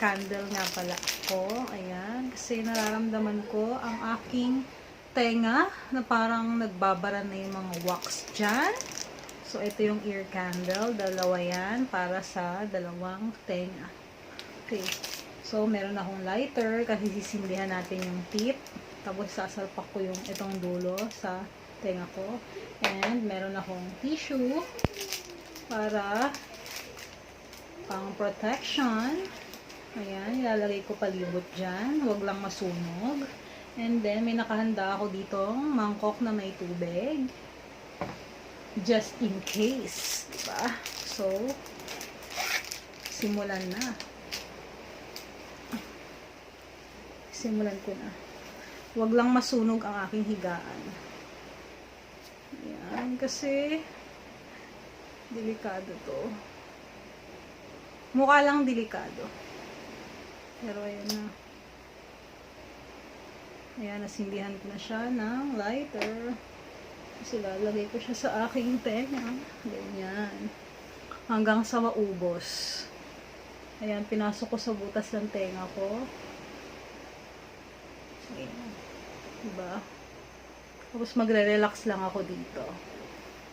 candle nga pala ako. Ayan. Kasi nararamdaman ko ang aking tenga na parang nagbabara na yung mga wax dyan. So, ito yung ear candle. Dalawa yan para sa dalawang tenga. Okay. So, meron akong lighter kasi sisindihan natin yung tip. Tapos, sasalpak ko yung itong dulo sa tenga ko. And, meron akong tissue para pang protection. Ayan, ilalagay ko palibot dyan. Huwag lang masunog. And then, may nakahanda ako ditong mangkok na may tubig. Just in case. Diba? So, simulan na. Simulan ko na. Huwag lang masunog ang aking higaan. Ayan, kasi delikado to. Mukha lang delikado. Pero ayan na. Ayan, nasindihan ko na siya ng lighter. Kasi lalagay ko siya sa aking tenga. Ganyan. Hanggang sa maubos. Ayan, pinasok ko sa butas ng tenga ko. Ayan. Diba? Tapos magre-relax lang ako dito.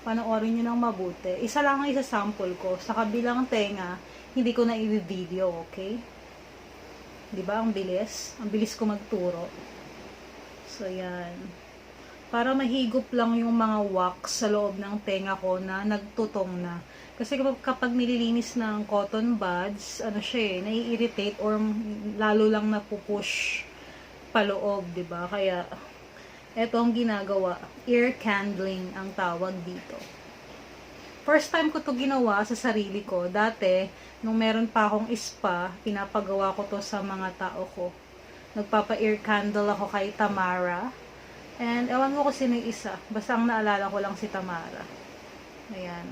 Panoorin nyo ng mabuti. Isa lang ang isa-sample ko. Sa kabilang tenga, hindi ko na i-video, okay? Diba? Ang bilis. Ang bilis ko magturo. So, yan. Para mahigop lang yung mga wax sa loob ng tenga ko na nagtutong na. Kasi kapag nililinis ng cotton buds, ano siya eh, nai-irritate or lalo lang napupush paloob, diba? Kaya, eto ang ginagawa. Ear candling ang tawag dito. First time ko to ginawa sa sarili ko. Dati, nung meron pa akong spa, pinapagawa ko to sa mga tao ko. Nagpapa-ear candle ako kay Tamara. And, ewan ko kung sino yung isa. Basta ang naalala ko lang si Tamara. Ayan.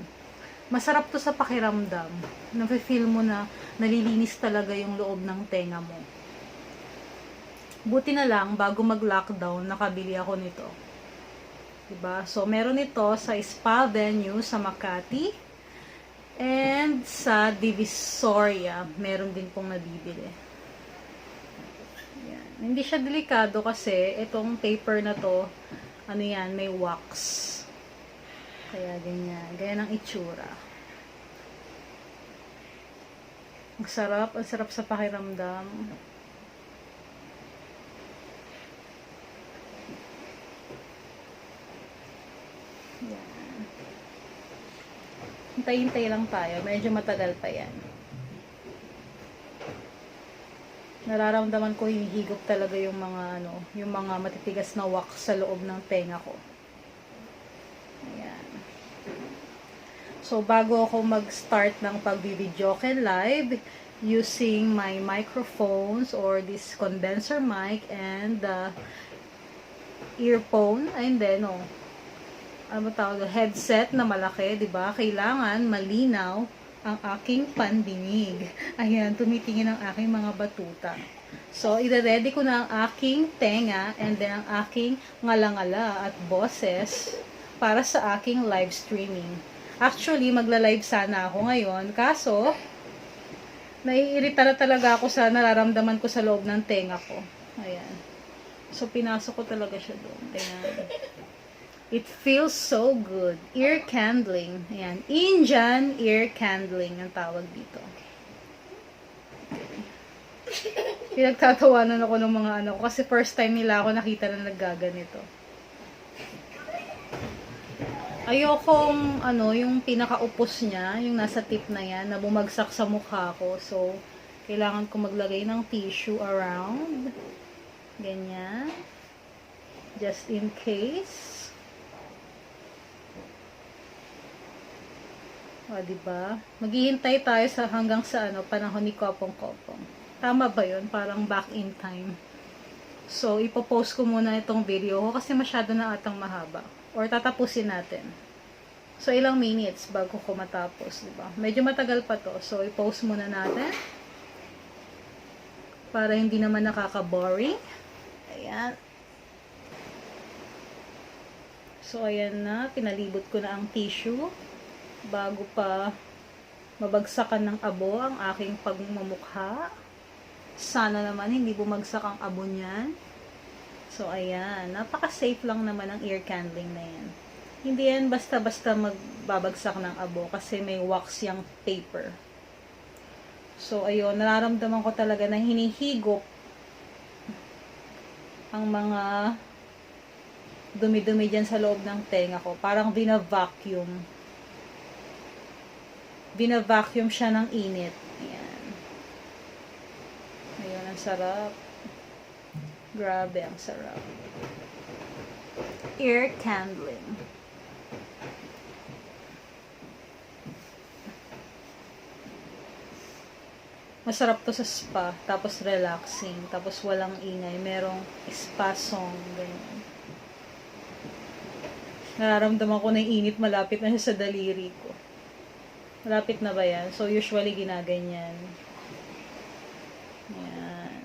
Masarap to sa pakiramdam. Nafe-feel mo na nalilinis talaga yung loob ng tenga mo. Buti na lang, bago mag-lockdown, nakabili ako nito. Diba? So, meron ito sa spa venue sa Makati. And sa Divisoria, meron din pong nabibili. Hindi siya delikado kasi itong paper na to, ano yan, may wax. Kaya ganyan. Ganyan ang itsura. Ang sarap sa pakiramdam. Yan. Hintay-hintay lang tayo. Medyo matagal pa yan. Nararamdaman ko hinihigop talaga yung mga yung mga matitigas na wax sa loob ng tenga ko. Ayan. So bago ako mag-start ng pag-videoke live using my microphones or this condenser mic and the earphone and then ano tawag, headset na malaki, 'di ba? Kailangan malinaw ang aking pandinig. Ayan, tumitingin ang aking mga batuta. So, ire-ready ko na ang aking tenga and then ang aking ngalangala at boses para sa aking live streaming. Actually, magla-live sana ako ngayon. Kaso, naiirita na talaga ako sa nararamdaman ko sa loob ng tenga ko. Ayan. So, pinasok ko talaga siya doon. Ayan. It feels so good. Ear candling. Ayan. Indian ear candling ang tawag dito. Pinagtatawanan ako ng mga ko kasi first time nila ako nakita na naggaganito. Ayokong yung pinakaupos niya, yung nasa tip na yan, na bumagsak sa mukha ko. So, kailangan ko maglagay ng tissue around. Ganyan. Just in case. O, diba? Maghihintay tayo hanggang sa panahon ni Kopong-Kopong. Tama ba yun? Parang back in time. So, ipopost ko muna itong video ko kasi masyado na atang mahaba. Or tatapusin natin. So, ilang minutes bago ko matapos, diba? Medyo matagal pa to. So, ipost muna natin. Para hindi naman nakaka-boring. Ayan. So, ayan na. Pinalibot ko na ang tissue. Bago pa mabagsakan ng abo ang aking pagmumukha. Sana naman hindi bumagsak ang abo niyan. So, ayan. Napaka-safe lang naman ang ear candling na yan. Hindi yan basta-basta magbabagsak ng abo kasi may wax yung paper. So, ayun. Nararamdaman ko talaga na hinihigop ang mga dumi-dumi dyan sa loob ng tenga ko. Parang bina-vacuum. Bina-vacuum siya ng init. Ayan. Ayun, ang sarap. Grabe, ang sarap. Ear candling. Masarap to sa spa. Tapos relaxing. Tapos walang ingay. Merong spa song. Ganyan. Nararamdaman ko na yung init. Malapit na siya sa daliri ko. Malapit na ba yan? So, usually ginaganyan. Yan.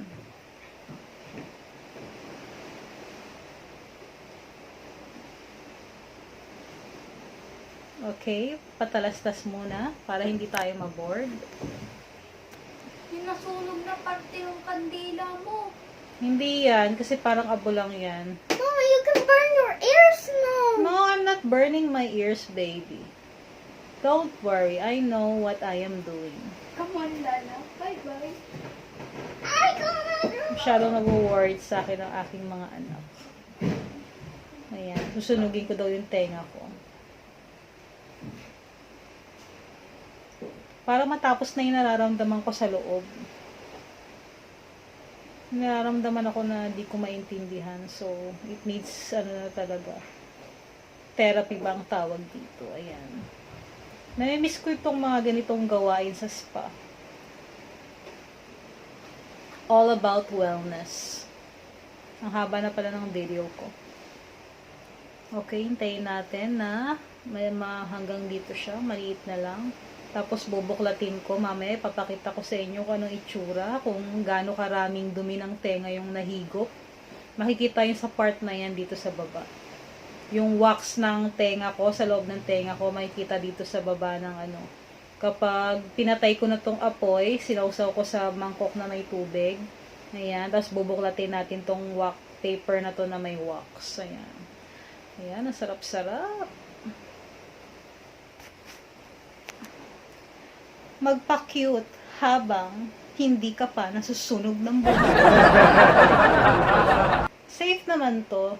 Okay. Patalastas muna para hindi tayo maboard. Nasunog na parte yung kandila mo. Hindi yan. Kasi parang abo lang yan. Mama, you can burn your ears now. No, I'm not burning my ears, baby. Don't worry. I know what I am doing. Come on, Lala. Bye-bye. I can't. Masyadong nag-worried sa akin ang aking mga anak. Ayan. Susunugin ko daw yung tenga ko. Para matapos na yung nararamdaman ko sa loob. Nararamdaman ako na di ko maintindihan. So, it needs, na talaga. Therapy ba ang tawag dito? Ayan. Namimiss ko itong mga ganitong gawain sa spa. All about wellness. Ang haba na pala ng video ko. Okay, hintayin natin na may hanggang dito siya. Maliit na lang. Tapos bubuklatin ko. Mamaya papakita ko sa inyo kung anong itsura. Kung gaano karaming dumi ng tenga yung nahigop. Makikita yun sa part na yan dito sa baba. Yung wax ng tenga ko, sa loob ng tenga ko, makikita dito sa baba ng ano. Kapag pinatay ko na tong apoy, sinausaw ko sa mangkok na may tubig. Ayan. Tapos bubuklatin natin tong wax paper na to na may wax. Ayan. Ayan. Ang sarap-sarap. Magpa-cute habang hindi ka pa nasusunog ng buhay. Safe naman to.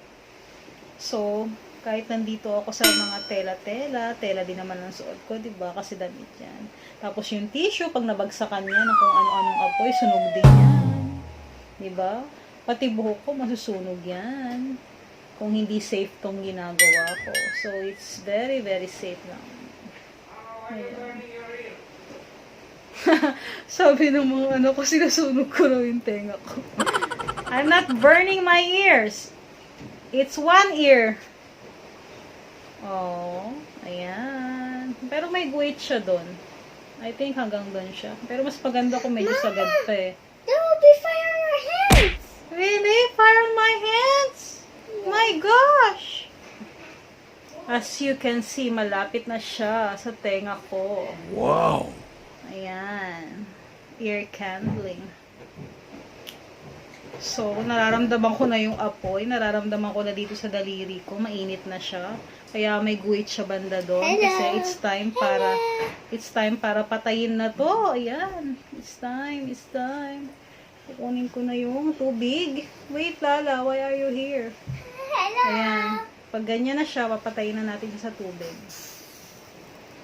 So, kahit nandito ako sa mga tela din naman ang suot ko, diba? Kasi damit yan. Tapos yung tissue, pag nabagsakan niya ng kung ano-anong apoy, sunog din yan. Diba? Pati buhok ko, masusunog yan. Kung hindi safe tong ginagawa ko. So, it's very, very safe lang. Ayan. Sabi ng mga ano ko, sinasunog ko raw yung tenga ko. I'm not burning my ears. It's one ear. Oh, ayan. Pero may guhit siya doon. I think hanggang doon siya. Pero mas paganda kung medyo sagad pa eh. There will be fire on your hands. Really? Fire on my hands? My gosh! As you can see, malapit na siya sa tenga ko. Wow! Ayan. Ear candling. So, nararamdaman ko na yung apoy. Nararamdaman ko na dito sa daliri ko. Mainit na siya. Kaya may guhit siya banda doon. Kasi it's time para patayin na to. Ayan. It's time. Kukunin ko na yung tubig. Wait, Lala. Why are you here? Hello. Ayan. Pag ganyan na siya, papatayin na natin sa tubig.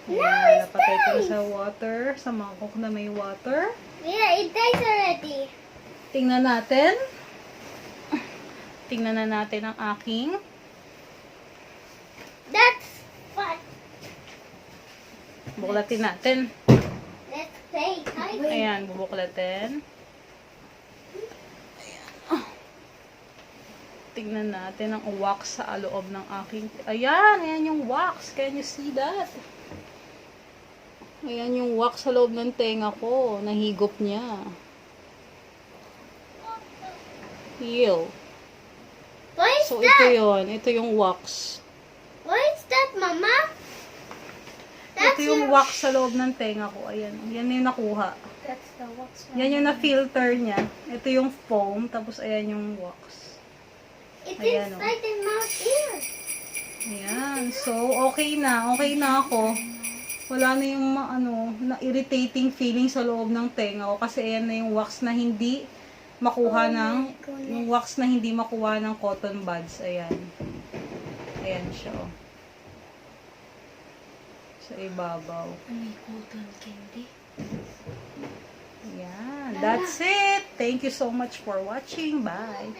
No, Ayan, it's napatay ko na nice. sa water, sa mangkok na may water. Yeah, it dies already. Tingnan natin. Tingnan na natin ang aking. That's fun. Buklatin natin. Let's play. Ayan, bubuklatin. Tingnan natin ang wax sa loob ng aking. Ayan yung wax. Can you see that? Ayan yung wax sa loob ng tenga ko. Nahigop niya. Ew. What is So, that? ito yun. Ito yung wax. What is that, Mama? Ito yung wax sa loob ng tenga ko. Ayan. Yan yung nakuha. That's the wax. Yan yung na-filter niya. Ito yung foam, tapos ayan yung wax. It's Ayan, oh. inside the mouth ear. Ayan. So, okay na. Okay na ako. Wala na yung na irritating feeling sa loob ng tenga ko kasi ayan na yung wax na hindi makuha Oh ng my goodness. yung wax na hindi makuha ng cotton buds. Ayan. Ayan siya. Oh. Sa ibabaw. May cotton candy. Ayan. That's it. Thank you so much for watching. Bye.